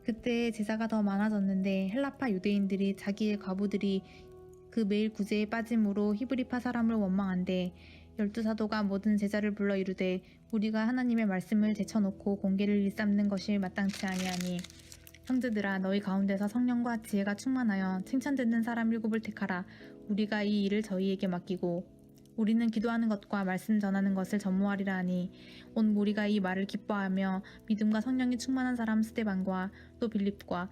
그때 제사가 더 많아졌는데 헬라파 유대인들이 자기의 과부들이 그 매일 구제에 빠짐으로 히브리파 사람을 원망한대 12사도가 모든 제자를 불러 이르되 우리가 하나님의 말씀을 제쳐놓고 공개를 일삼는 것이 마땅치 아니하니 형제들아 너희 가운데서 성령과 지혜가 충만하여 칭찬듣는 사람 7을 택하라. 우리가 이 일을 저희에게 맡기고 우리는 기도하는 것과 말씀 전하는 것을 전무하리라 하니 온 무리가 이 말을 기뻐하며 믿음과 성령이 충만한 사람 스데반과 또 빌립과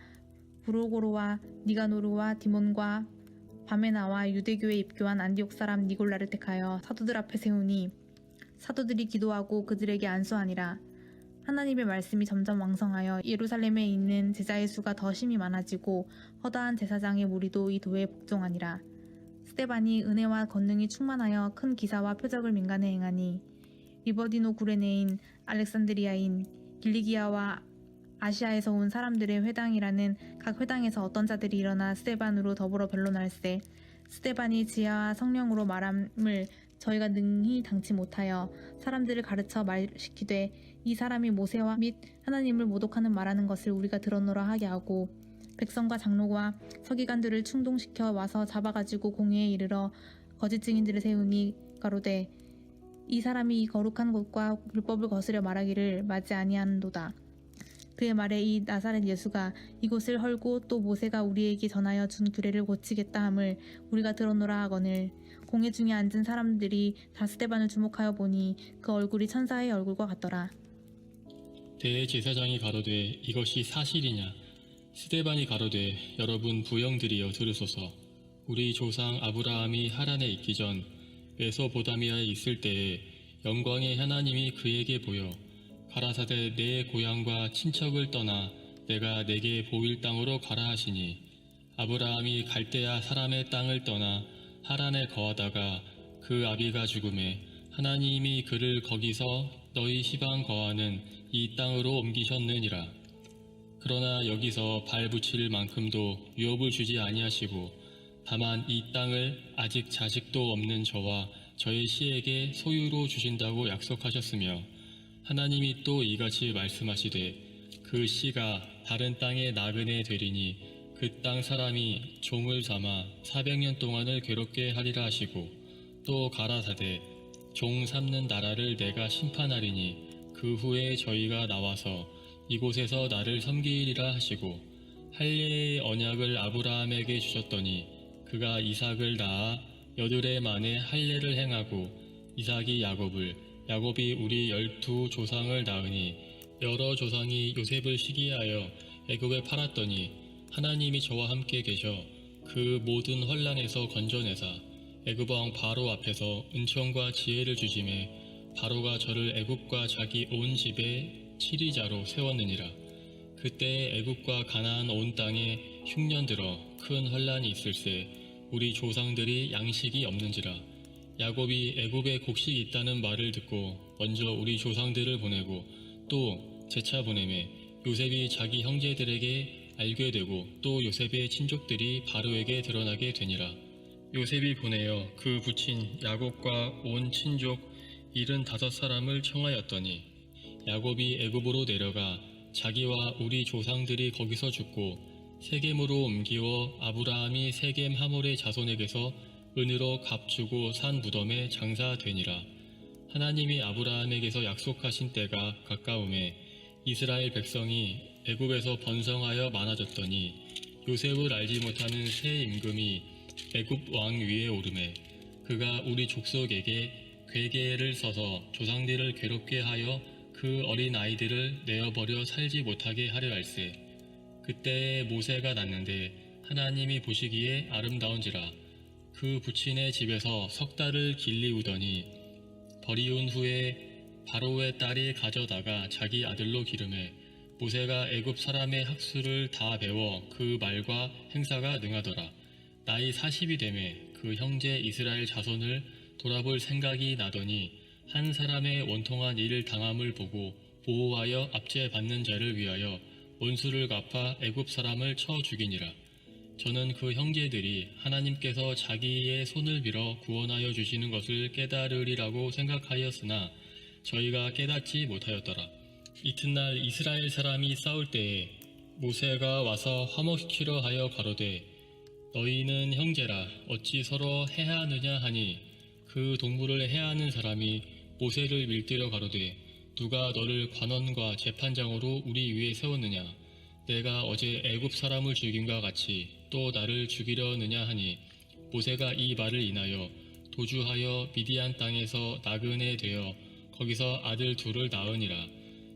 브루고로와 니가노르와 디몬과 바메나와 유대교에 입교한 안디옥 사람 니골라를 택하여 사도들 앞에 세우니 사도들이 기도하고 그들에게 안수하니라. 하나님의 말씀이 점점 왕성하여 예루살렘에 있는 제자의 수가 더 심히 많아지고 허다한 제사장의 무리도 이 도에 복종하니라. 스데반이 은혜와 권능이 충만하여 큰 기사와 표적을 민간에 행하니 리버디노 구레네인 알렉산드리아인 길리기아와 아시아에서 온 사람들의 회당이라는 각 회당에서 어떤 자들이 일어나 스데반으로 더불어 변론할세 스데반이 지혜와 성령으로 말함을 저희가 능히 당치 못하여 사람들을 가르쳐 말시키되 이 사람이 모세와 및 하나님을 모독하는 말하는 것을 우리가 들었노라 하게 하고 백성과 장로와 서기관들을 충동시켜 와서 잡아가지고 공회에 이르러 거짓 증인들을 세우니 가로되 이 사람이 이 거룩한 곳과 율법을 거스려 말하기를 맞지 아니하는도다. 그의 말에 이 나사렛 예수가 이곳을 헐고 또 모세가 우리에게 전하여 준 규례를 고치겠다 함을 우리가 들었노라 하거늘 공회 중에 앉은 사람들이 다 스데반을 주목하여 보니 그 얼굴이 천사의 얼굴과 같더라. 대제사장이 가로되 이것이 사실이냐? 스데반이 가로되 여러분 부형들이여 들으소서. 우리 조상 아브라함이 하란에 있기 전 메소보다미아에 있을 때에 영광의 하나님이 그에게 보여 가라사대 내 고향과 친척을 떠나 내가 내게 보일 땅으로 가라 하시니 아브라함이 갈대아 사람의 땅을 떠나 하란에 거하다가 그 아비가 죽음에 하나님이 그를 거기서 너희 시방 거하는 이 땅으로 옮기셨느니라. 그러나 여기서 발 붙일 만큼도 유업을 주지 아니하시고 다만 이 땅을 아직 자식도 없는 저와 저의 씨에게 소유로 주신다고 약속하셨으며 하나님이 또 이같이 말씀하시되 그 씨가 다른 땅의 나그네 되리니 그 땅 사람이 종을 삼아 400년 동안을 괴롭게 하리라 하시고 또 가라사대 종 삼는 나라를 내가 심판하리니 그 후에 저희가 나와서 이곳에서 나를 섬기리라 하시고 할례의 언약을 아브라함에게 주셨더니 그가 이삭을 낳아 8해 만에 할례를 행하고 이삭이 야곱을 야곱이 우리 12조상을 낳으니 여러 조상이 요셉을 시기하여 애굽에 팔았더니 하나님이 저와 함께 계셔 그 모든 혼란에서 건져내사 애굽 왕 바로 앞에서 은총과 지혜를 주심에 바로가 저를 애굽과 자기 온 집에 치리자로 세웠느니라. 그때에 애굽과 가나안 온 땅에 흉년 들어 큰 혼란이 있을세 우리 조상들이 양식이 없는지라. 야곱이 애굽에 곡식이 있다는 말을 듣고 먼저 우리 조상들을 보내고 또 재차 보내매 요셉이 자기 형제들에게 알게 되고 또 요셉의 친족들이 바로에게 드러나게 되니라. 요셉이 보내어 그 부친 야곱과 온 친족 75사람을 청하였더니 야곱이 애굽으로 내려가 자기와 우리 조상들이 거기서 죽고 세겜으로 옮기어 아브라함이 세겜 하몰의 자손에게서 은으로 값주고 산 무덤에 장사되니라. 하나님이 아브라함에게서 약속하신 때가 가까움에 이스라엘 백성이 애굽에서 번성하여 많아졌더니 요셉을 알지 못하는 새 임금이 애굽 왕 위에 오르매 그가 우리 족속에게 괴계를 써서 조상들을 괴롭게 하여 그 어린 아이들을 내어버려 살지 못하게 하려 할세. 그때에 모세가 났는데 하나님이 보시기에 아름다운지라. 그 부친의 집에서 석 달을 길리우더니 버리운 후에 바로의 딸이 가져다가 자기 아들로 기르매 모세가 애굽 사람의 학수를 다 배워 그 말과 행사가 능하더라. 나이 40이 되매 그 형제 이스라엘 자손을 돌아볼 생각이 나더니 한 사람의 원통한 일을 당함을 보고 보호하여 압제받는 자를 위하여 원수를 갚아 애굽 사람을 쳐 죽이니라. 저는 그 형제들이 하나님께서 자기의 손을 빌어 구원하여 주시는 것을 깨달으리라고 생각하였으나 저희가 깨닫지 못하였더라. 이튿날 이스라엘 사람이 싸울 때에 모세가 와서 화목시키려 하여 가로되 너희는 형제라 어찌 서로 해하느냐 하니 그 동물을 해하는 사람이 모세를 밀들여 가로되 누가 너를 관원과 재판장으로 우리 위에 세웠느냐 내가 어제 애굽 사람을 죽임과 같이 또 나를 죽이려느냐 하니 모세가 이 말을 인하여 도주하여 미디안 땅에서 나그네 되어 거기서 아들 둘을 낳으니라.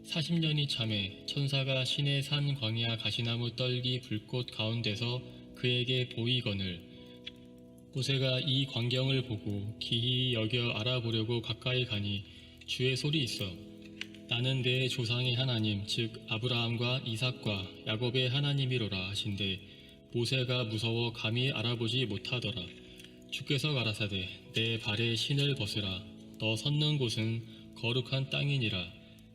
40년이 참에 천사가 시내 산 광야 가시나무 떨기 불꽃 가운데서 그에게 보이거늘 모세가 이 광경을 보고 기히 여겨 알아보려고 가까이 가니 주의 소리 있어 나는 내 조상의 하나님 즉 아브라함과 이삭과 야곱의 하나님이로라 하신대 모세가 무서워 감히 알아보지 못하더라. 주께서 가라사대 내 발에 신을 벗으라 너 섰는 곳은 거룩한 땅이니라.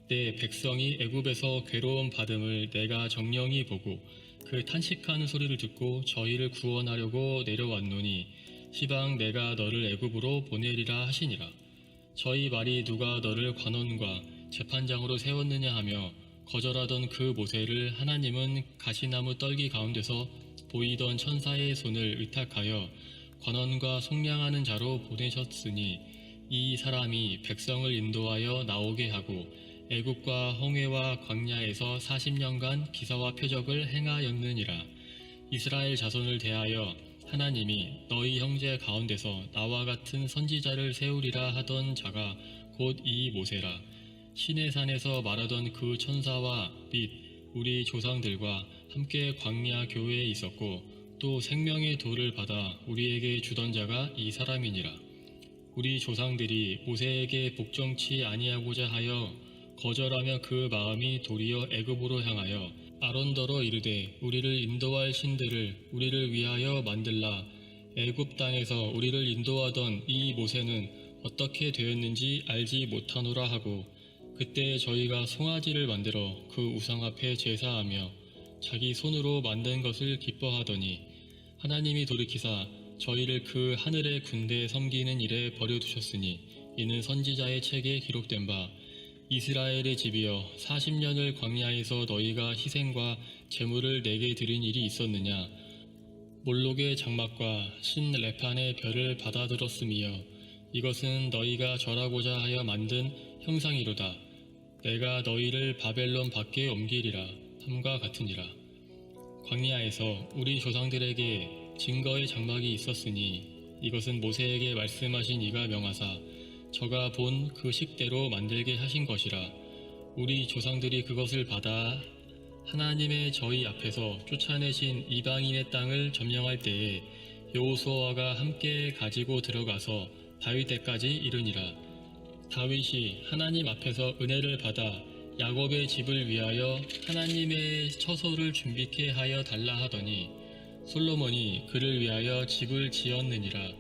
내 백성이 애굽에서 괴로움 받음을 내가 정령이 보고 그 탄식하는 소리를 듣고 저희를 구원하려고 내려왔노니 시방 내가 너를 애굽으로 보내리라 하시니라. 저희 말이 누가 너를 관원과 재판장으로 세웠느냐 하며 거절하던 그 모세를 하나님은 가시나무 떨기 가운데서 보이던 천사의 손을 의탁하여 관원과 속량하는 자로 보내셨으니 이 사람이 백성을 인도하여 나오게 하고 애굽과 홍해와 광야에서 40년간 기사와 표적을 행하였느니라. 이스라엘 자손을 대하여 하나님이 너희 형제 가운데서 나와 같은 선지자를 세우리라 하던 자가 곧 이 모세라. 시내산에서 말하던 그 천사와 및 우리 조상들과 함께 광야 교회에 있었고 또 생명의 돌을 받아 우리에게 주던 자가 이 사람이니라. 우리 조상들이 모세에게 복종치 아니하고자 하여 거절하며 그 마음이 도리어 애굽으로 향하여 아론더러 이르되 우리를 인도할 신들을 우리를 위하여 만들라. 애굽 땅에서 우리를 인도하던 이 모세는 어떻게 되었는지 알지 못하노라 하고 그때 저희가 송아지를 만들어 그 우상 앞에 제사하며 자기 손으로 만든 것을 기뻐하더니 하나님이 돌이키사 저희를 그 하늘의 군대에 섬기는 일에 버려두셨으니 이는 선지자의 책에 기록된 바 이스라엘의 집이여 40년을 광야에서 너희가 희생과 제물을 내게 드린 일이 있었느냐 몰록의 장막과 신 레판의 별을 받아들었음이여 이것은 너희가 절하고자 하여 만든 형상이로다. 내가 너희를 바벨론 밖에 옮기리라 함과 같으니라. 광야에서 우리 조상들에게 증거의 장막이 있었으니 이것은 모세에게 말씀하신 이가 명하사 저가 본 그 식대로 만들게 하신 것이라. 우리 조상들이 그것을 받아 하나님의 저희 앞에서 쫓아내신 이방인의 땅을 점령할 때에 여호수아가 함께 가지고 들어가서 다윗 때까지 이르니라. 다윗이 하나님 앞에서 은혜를 받아 야곱의 집을 위하여 하나님의 처소를 준비케 하여 달라 하더니 솔로몬이 그를 위하여 집을 지었느니라.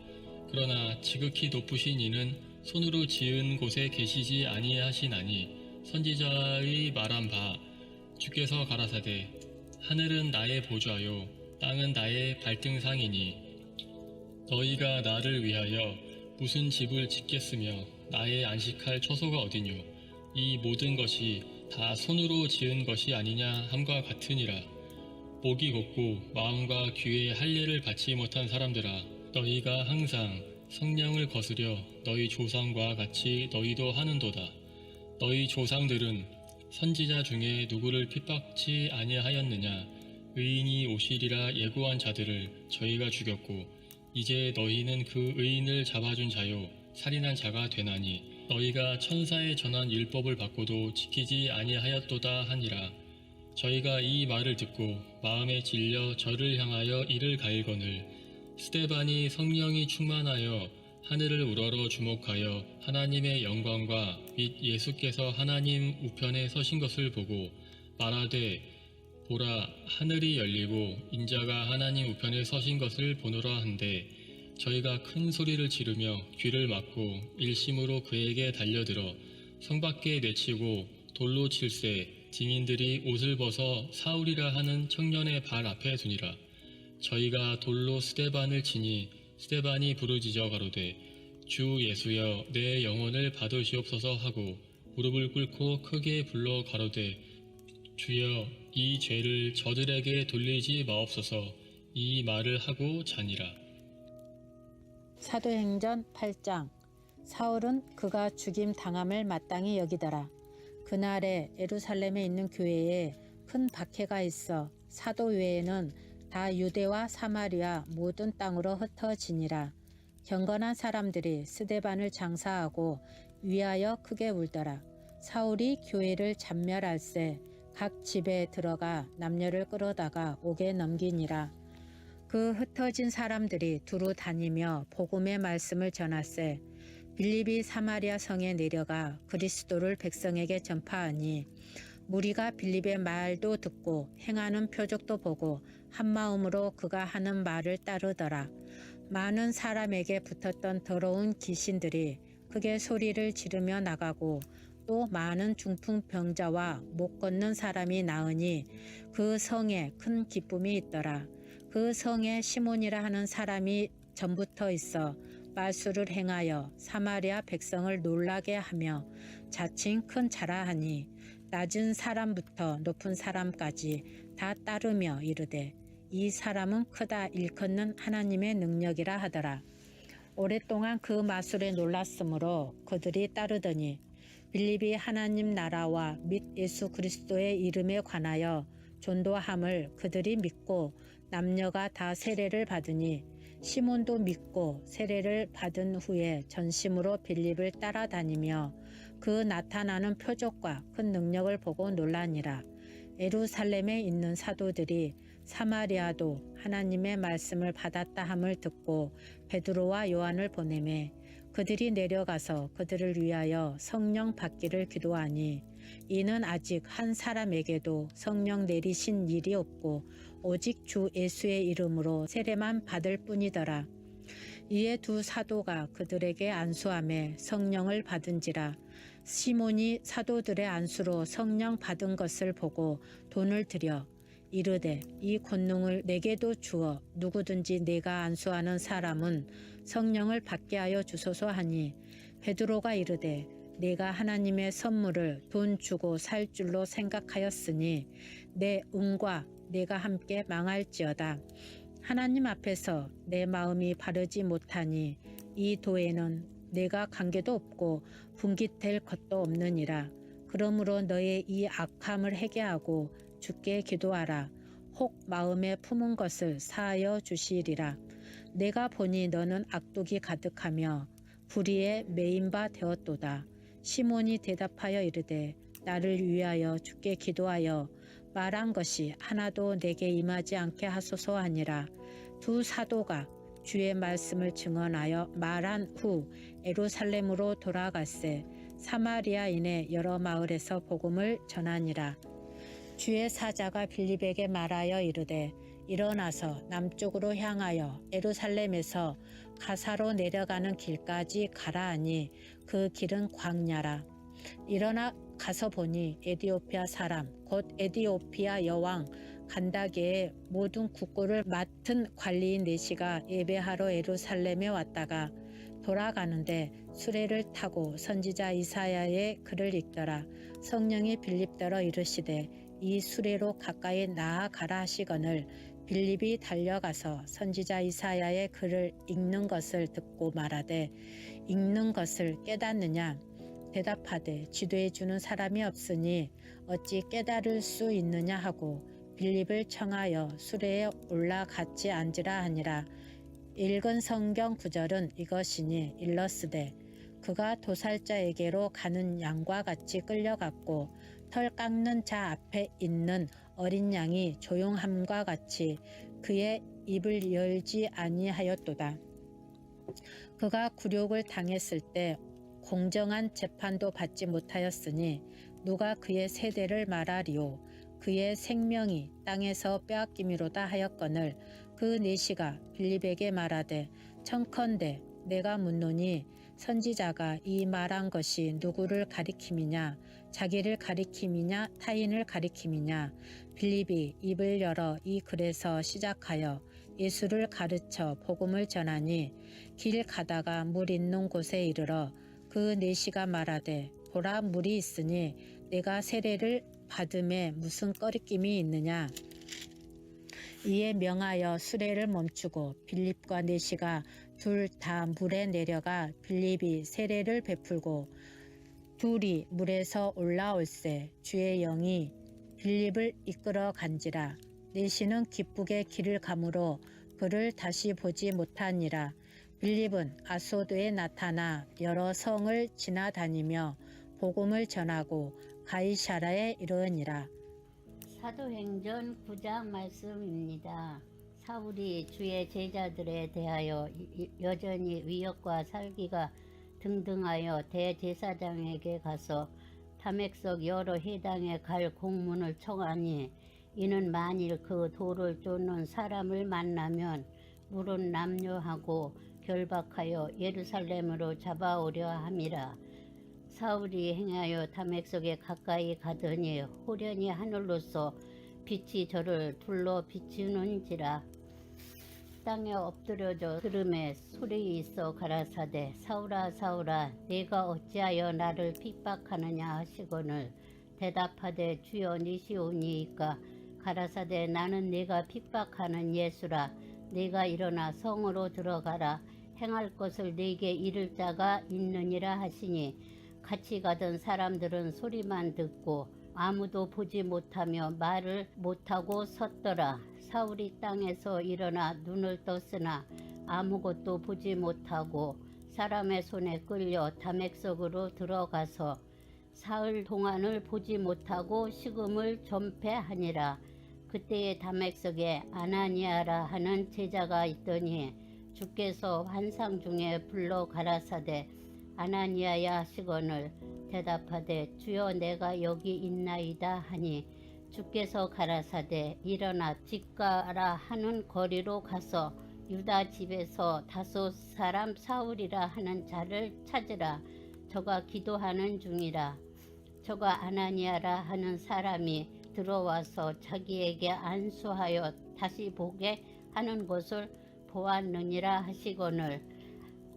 그러나 지극히 높으신 이는 손으로 지은 곳에 계시지 아니하시나니 선지자의 말한 바 주께서 가라사대 하늘은 나의 보좌요 땅은 나의 발등상이니 너희가 나를 위하여 무슨 집을 짓겠으며 나의 안식할 처소가 어디뇨 이 모든 것이 다 손으로 지은 것이 아니냐 함과 같으니라. 목이 곧고 마음과 귀에 할례를 받지 못한 사람들아 너희가 항상 성령을 거스려 너희 조상과 같이 너희도 하는도다. 너희 조상들은 선지자 중에 누구를 핍박치 아니하였느냐 의인이 오시리라 예고한 자들을 저희가 죽였고 이제 너희는 그 의인을 잡아준 자요 살인한 자가 되나니 너희가 천사의 전한 율법을 받고도 지키지 아니하였도다 하니라. 저희가 이 말을 듣고 마음에 질려 저를 향하여 이를 가일거늘 스데반이 성령이 충만하여 하늘을 우러러 주목하여 하나님의 영광과 및 예수께서 하나님 우편에 서신 것을 보고 말하되 보라 하늘이 열리고 인자가 하나님 우편에 서신 것을 보노라 한데 저희가 큰 소리를 지르며 귀를 막고 일심으로 그에게 달려들어 성 밖에 내치고 돌로 칠세 증인들이 옷을 벗어 사울이라 하는 청년의 발 앞에 두니라. 저희가 돌로 스데반을 치니 스데반이 부르짖어 가로되 주 예수여 내 영혼을 받으시옵소서 하고 무릎을 꿇고 크게 불러 가로되 주여 이 죄를 저들에게 돌리지 마옵소서. 이 말을 하고 자니라. 사도행전 8장. 사울은 그가 죽임 당함을 마땅히 여기더라. 그날에 예루살렘에 있는 교회에 큰 박해가 있어 사도 외에는 다 유대와 사마리아 모든 땅으로 흩어지니라. 경건한 사람들이 스데반을 장사하고 위하여 크게 울더라. 사울이 교회를 잡멸할세 각 집에 들어가 남녀를 끌어다가 옥에 넘기니라. 그 흩어진 사람들이 두루 다니며 복음의 말씀을 전하세 빌립이 사마리아 성에 내려가 그리스도를 백성에게 전파하니 무리가 빌립의 말도 듣고 행하는 표적도 보고 한마음으로 그가 하는 말을 따르더라. 많은 사람에게 붙었던 더러운 귀신들이 크게 소리를 지르며 나가고 또 많은 중풍병자와 못 걷는 사람이 나으니 그 성에 큰 기쁨이 있더라. 그 성에 시몬이라 하는 사람이 전부터 있어 말수를 행하여 사마리아 백성을 놀라게 하며 자칭 큰 자라하니 낮은 사람부터 높은 사람까지 다 따르며 이르되 이 사람은 크다 일컫는 하나님의 능력이라 하더라. 오랫동안 그 마술에 놀랐으므로 그들이 따르더니 빌립이 하나님 나라와 및 예수 그리스도의 이름에 관하여 전도함을 그들이 믿고 남녀가 다 세례를 받으니 시몬도 믿고 세례를 받은 후에 전심으로 빌립을 따라다니며 그 나타나는 표적과 큰 능력을 보고 놀라니라. 예루살렘에 있는 사도들이 사마리아도 하나님의 말씀을 받았다 함을 듣고 베드로와 요한을 보내매 그들이 내려가서 그들을 위하여 성령 받기를 기도하니 이는 아직 한 사람에게도 성령 내리신 일이 없고 오직 주 예수의 이름으로 세례만 받을 뿐이더라. 이에 두 사도가 그들에게 안수하며 성령을 받은지라. 시몬이 사도들의 안수로 성령 받은 것을 보고 돈을 들여 이르되 이 권능을 내게도 주어 누구든지 내가 안수하는 사람은 성령을 받게 하여 주소서 하니 베드로가 이르되 내가 하나님의 선물을 돈 주고 살 줄로 생각하였으니 내 은과 내가 함께 망할지어다. 하나님 앞에서 내 마음이 바르지 못하니 이 도에는 내가 관계도 없고 분깃될 것도 없느니라. 그러므로 너의 이 악함을 회개하고 주께 기도하라. 혹 마음에 품은 것을 사하여 주시리라. 내가 보니 너는 악독이 가득하며 불의에 매인 바 되었도다. 시몬이 대답하여 이르되 나를 위하여 주께 기도하여 말한 것이 하나도 내게 임하지 않게 하소서 하니라. 두 사도가 주의 말씀을 증언하여 말한 후 예루살렘으로 돌아갔세 사마리아인의 여러 마을에서 복음을 전하니라. 주의 사자가 빌립에게 말하여 이르되 일어나서 남쪽으로 향하여 예루살렘에서 가사로 내려가는 길까지 가라 하니 그 길은 광야라. 일어나 가서 보니 에디오피아 사람 곧 에디오피아 여왕 간다게의 모든 국고를 맡은 관리인 네시가 예배하러 예루살렘에 왔다가 돌아가는데 수레를 타고 선지자 이사야의 글을 읽더라. 성령이 빌립더러 이르시되 이 수레로 가까이 나아가라 하시거늘 빌립이 달려가서 선지자 이사야의 글을 읽는 것을 듣고 말하되 읽는 것을 깨닫느냐 대답하되 지도해 주는 사람이 없으니 어찌 깨달을 수 있느냐 하고 빌립을 청하여 수레에 올라같이 앉으라 하니라. 읽은 성경 구절은 이것이니 일러스되 그가 도살자에게로 가는 양과 같이 끌려갔고 털 깎는 자 앞에 있는 어린 양이 조용함과 같이 그의 입을 열지 아니하였도다. 그가 굴욕을 당했을 때 공정한 재판도 받지 못하였으니 누가 그의 세대를 말하리오. 그의 생명이 땅에서 빼앗김이로다 하였거늘 그 네시가 빌립에게 말하되 청컨대 내가 묻노니 선지자가 이 말한 것이 누구를 가리킴이냐 자기를 가리킴이냐 타인을 가리킴이냐. 빌립이 입을 열어 이 글에서 시작하여 예수를 가르쳐 복음을 전하니 길 가다가 물 있는 곳에 이르러 그 네시가 말하되 보라 물이 있으니 내가 세례를 받음에 무슨 꺼리낌이 있느냐. 이에 명하여 수레를 멈추고 빌립과 내시가 둘 다 물에 내려가 빌립이 세례를 베풀고 둘이 물에서 올라올세 주의 영이 빌립을 이끌어 간지라. 내시는 기쁘게 길을 가므로 그를 다시 보지 못하니라. 빌립은 아소도에 나타나 여러 성을 지나다니며 복음을 전하고 가이사라에 이르니라. 사도행전 9장 말씀입니다. 사울이 주의 제자들에 대하여 여전히 위협과 살기가 등등하여 대제사장에게 가서 담액석 여러 회당에 갈 공문을 청하니 이는 만일 그 도를 쫓는 사람을 만나면 물은 남녀하고 결박하여 예루살렘으로 잡아오려 함이라. 사울이 행하여 담액석에 가까이 가더니 호련히 하늘로서 빛이 저를 둘러 비추는지라. 땅에 엎드려져 들음에 소리 있어 가라사대 사울아 사울아 내가 어찌하여 나를 핍박하느냐 하시거늘 대답하되 주여 니시오니이까 가라사대 나는 네가 핍박하는 예수라. 네가 일어나 성으로 들어가라. 행할 것을 네게 이를 자가 있느니라 하시니 같이 가던 사람들은 소리만 듣고 아무도 보지 못하며 말을 못하고 섰더라. 사울이 땅에서 일어나 눈을 떴으나 아무것도 보지 못하고 사람의 손에 끌려 담액석으로 들어가서 사흘 동안을 보지 못하고 식음을 전폐하니라. 그때에 담액석에 아나니아라 하는 제자가 있더니 주께서 환상 중에 불러 가라사대 아나니아야 하시거늘 대답하되 주여 내가 여기 있나이다 하니 주께서 가라사대 일어나 집가라 하는 거리로 가서 유다 집에서 다섯 사람 사울이라 하는 자를 찾으라. 저가 기도하는 중이라. 저가 아나니아라 하는 사람이 들어와서 자기에게 안수하여 다시 보게 하는 것을 보았느니라 하시거늘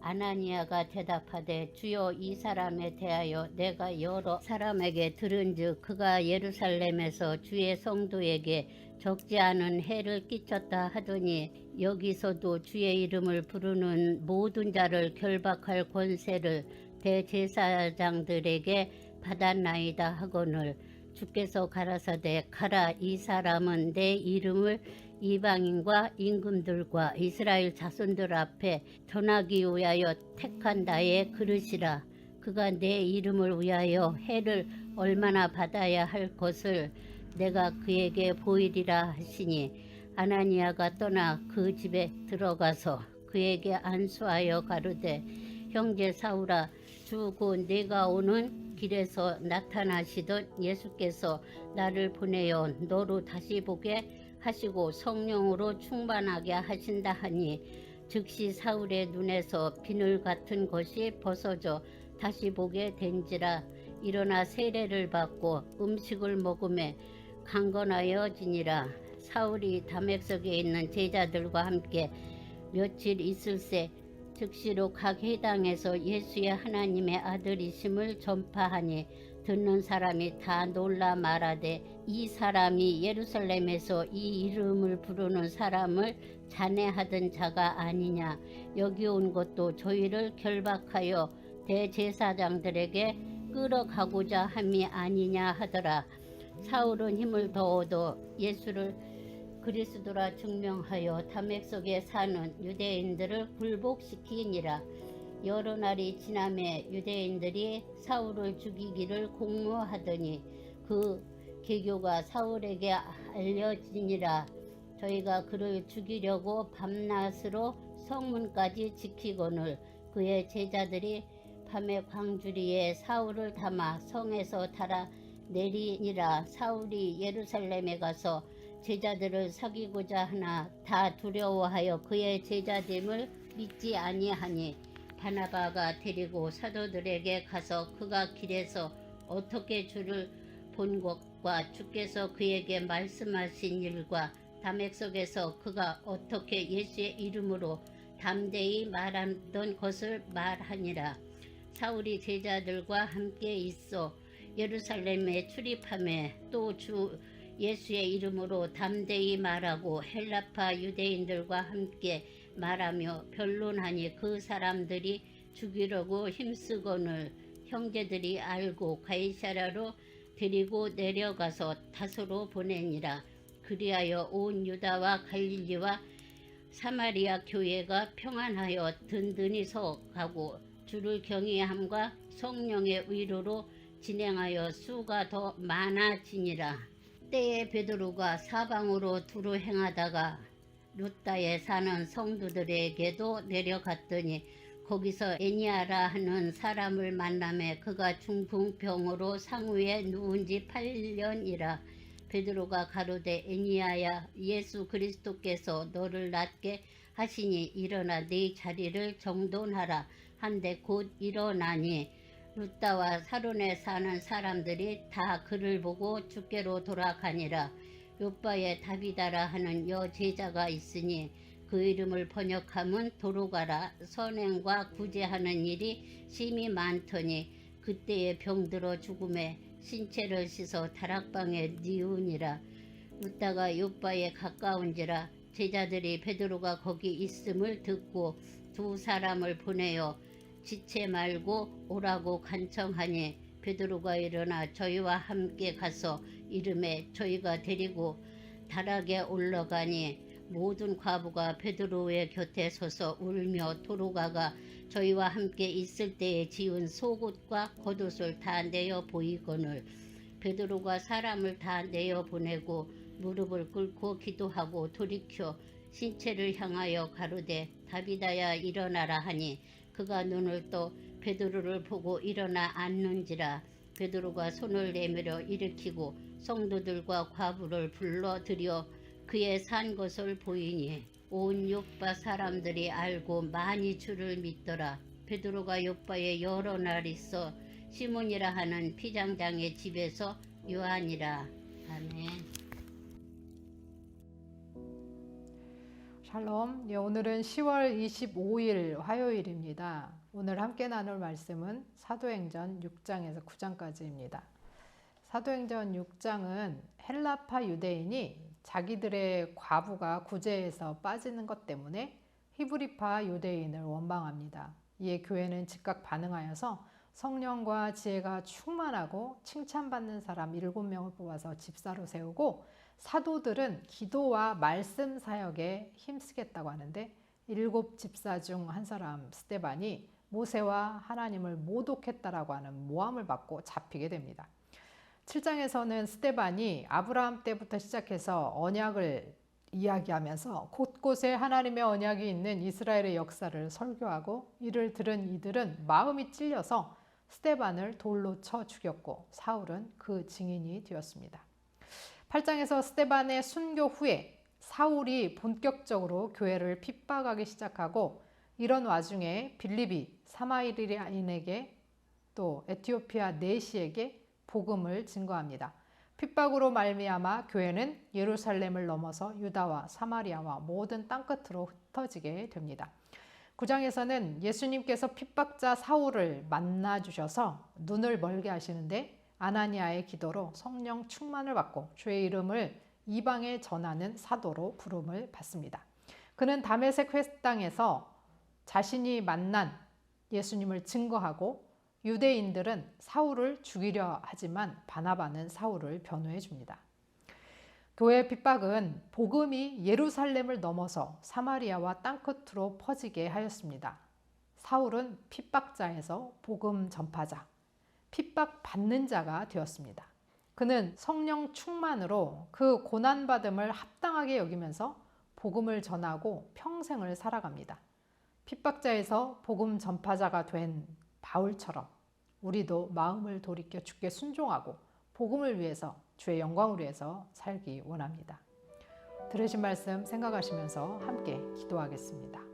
아나니아가 대답하되 주여 이 사람에 대하여 내가 여러 사람에게 들은즉 그가 예루살렘에서 주의 성도에게 적지 않은 해를 끼쳤다 하더니 여기서도 주의 이름을 부르는 모든 자를 결박할 권세를 대제사장들에게 받았나이다 하거늘 주께서 가라사대 가라 이 사람은 내 이름을 이방인과 임금들과 이스라엘 자손들 앞에 전하기 위하여 택한 나의 그릇이라. 그가 내 이름을 위하여 해를 얼마나 받아야 할 것을 내가 그에게 보이리라 하시니 아나니아가 떠나 그 집에 들어가서 그에게 안수하여 가로되 형제 사울아 주고 내가 오는 길에서 나타나시던 예수께서 나를 보내어 너로 다시 보게 하시고 성령으로 충만하게 하신다 하니 즉시 사울의 눈에서 비늘 같은 것이 벗어져 다시 보게 된지라. 일어나 세례를 받고 음식을 먹음에 강건하여지니라. 사울이 담액석에 있는 제자들과 함께 며칠 있을새 즉시로 각 회당에서 예수의 하나님의 아들이심을 전파하니 듣는 사람이 다 놀라 말하되 이 사람이 예루살렘에서 이 이름을 부르는 사람을 잔해하던 자가 아니냐. 여기 온 것도 저희를 결박하여 대제사장들에게 끌어가고자 함이 아니냐 하더라. 사울은 힘을 더 얻어 예수를 그리스도라 증명하여 담액석에 사는 유대인들을 굴복시키니라. 여러 날이 지남에 유대인들이 사울을 죽이기를 공모하더니 그 계교가 사울에게 알려지니라. 저희가 그를 죽이려고 밤낮으로 성문까지 지키거늘 그의 제자들이 밤에 광주리에 사울을 담아 성에서 달아 내리니라. 사울이 예루살렘에 가서 제자들을 사귀고자 하나 다 두려워하여 그의 제자됨을 믿지 아니하니 바나바가 데리고 사도들에게 가서 그가 길에서 어떻게 주를 본 것과 주께서 그에게 말씀하신 일과 담액석에서 그가 어떻게 예수의 이름으로 담대히 말하던 것을 말하니라. 사울이 제자들과 함께 있어 예루살렘에 출입함에 또 주 예수의 이름으로 담대히 말하고 헬라파 유대인들과 함께 말하며 변론하니 그 사람들이 죽이려고 힘쓰거늘 형제들이 알고 가이사랴로 데리고 내려가서 다소로 보내니라. 그리하여 온 유다와 갈릴리와 사마리아 교회가 평안하여 든든히 서가고 주를 경외함과 성령의 위로로 진행하여 수가 더 많아지니라. 때에 베드로가 사방으로 두루 행하다가 루다에 사는 성도들에게도 내려갔더니 거기서 에니아라 하는 사람을 만나매 그가 중풍병으로 상우에 누운 지 8년이라. 베드로가 가로되 에니아야 예수 그리스도께서 너를 낫게 하시니 일어나 네 자리를 정돈하라 한데 곧 일어나니 루다와 사론에 사는 사람들이 다 그를 보고 주께로 돌아가니라. 요바에 다비다라 하는 여제자가 있으니 그 이름을 번역하면 도로가라. 선행과 구제하는 일이 심히 많더니 그때에 병들어 죽음에 신체를 씻어 다락방에 뉘우니라. 루다가 요바에 가까운지라 제자들이 베드로가 거기 있음을 듣고 두 사람을 보내어 지체 말고 오라고 간청하니 베드로가 일어나 저희와 함께 가서 이름에 저희가 데리고 다락에 올라가니 모든 과부가 베드로의 곁에 서서 울며 도로가가 저희와 함께 있을 때에 지은 속옷과 겉옷을 다 내어 보이거늘 베드로가 사람을 다 내어 보내고 무릎을 꿇고 기도하고 돌이켜 신체를 향하여 가로되 다비다야 일어나라 하니 그가 눈을 떠 베드로를 보고 일어나 앉는지라. 베드로가 손을 내밀어 일으키고 성도들과 과부를 불러들여 그의 산 것을 보이니 온 요빠 사람들이 알고 많이 주를 믿더라. 베드로가 요빠에 여러 날 있어 시몬이라 하는 피장장의 집에서 요한이라. 아멘. 샬롬. 오늘은 10월 25일 화요일입니다. 오늘 함께 나눌 말씀은 사도행전 6장에서 9장까지입니다. 사도행전 6장은 헬라파 유대인이 자기들의 과부가 구제에서 빠지는 것 때문에 히브리파 유대인을 원망합니다. 이에 교회는 즉각 반응하여서 성령과 지혜가 충만하고 칭찬받는 사람 7명을 뽑아서 집사로 세우고 사도들은 기도와 말씀 사역에 힘쓰겠다고 하는데 7 집사 중 한 사람 스데반이 모세와 하나님을 모독했다라고 하는 모함을 받고 잡히게 됩니다. 7장에서는 스데반이 아브라함 때부터 시작해서 언약을 이야기하면서 곳곳에 하나님의 언약이 있는 이스라엘의 역사를 설교하고 이를 들은 이들은 마음이 찔려서 스데반을 돌로 쳐 죽였고 사울은 그 증인이 되었습니다. 8장에서 스데반의 순교 후에 사울이 본격적으로 교회를 핍박하기 시작하고 이런 와중에 빌립이 사마리아인에게 또 에티오피아 내시에게 복음을 증거합니다. 핍박으로 말미암아 교회는 예루살렘을 넘어서 유다와 사마리아와 모든 땅끝으로 흩어지게 됩니다. 9장에서는 예수님께서 핍박자 사울을 만나주셔서 눈을 멀게 하시는데 아나니아의 기도로 성령 충만을 받고 주의 이름을 이방에 전하는 사도로 부름을 받습니다. 그는 다메섹 회당에서 자신이 만난 예수님을 증거하고 유대인들은 사울을 죽이려 하지만 바나바는 사울을 변호해 줍니다. 교회의 핍박은 복음이 예루살렘을 넘어서 사마리아와 땅끝으로 퍼지게 하였습니다. 사울은 핍박자에서 복음 전파자, 핍박받는 자가 되었습니다. 그는 성령 충만으로 그 고난받음을 합당하게 여기면서 복음을 전하고 평생을 살아갑니다. 핍박자에서 복음 전파자가 된 바울처럼 우리도 마음을 돌이켜 주께 순종하고 복음을 위해서 주의 영광을 위해서 살기 원합니다. 들으신 말씀 생각하시면서 함께 기도하겠습니다.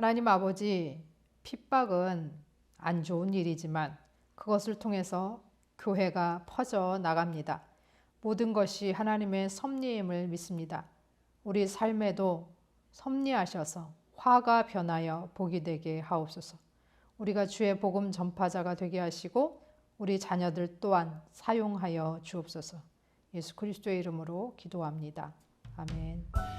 하나님 아버지, 핍박은 안 좋은 일이지만 그것을 통해서 교회가 퍼져 나갑니다. 모든 것이 하나님의 섭리임을 믿습니다. 우리 삶에도 섭리하셔서 화가 변하여 복이 되게 하옵소서. 우리가 주의 복음 전파자가 되게 하시고 우리 자녀들 또한 사용하여 주옵소서. 예수 그리스도의 이름으로 기도합니다. 아멘.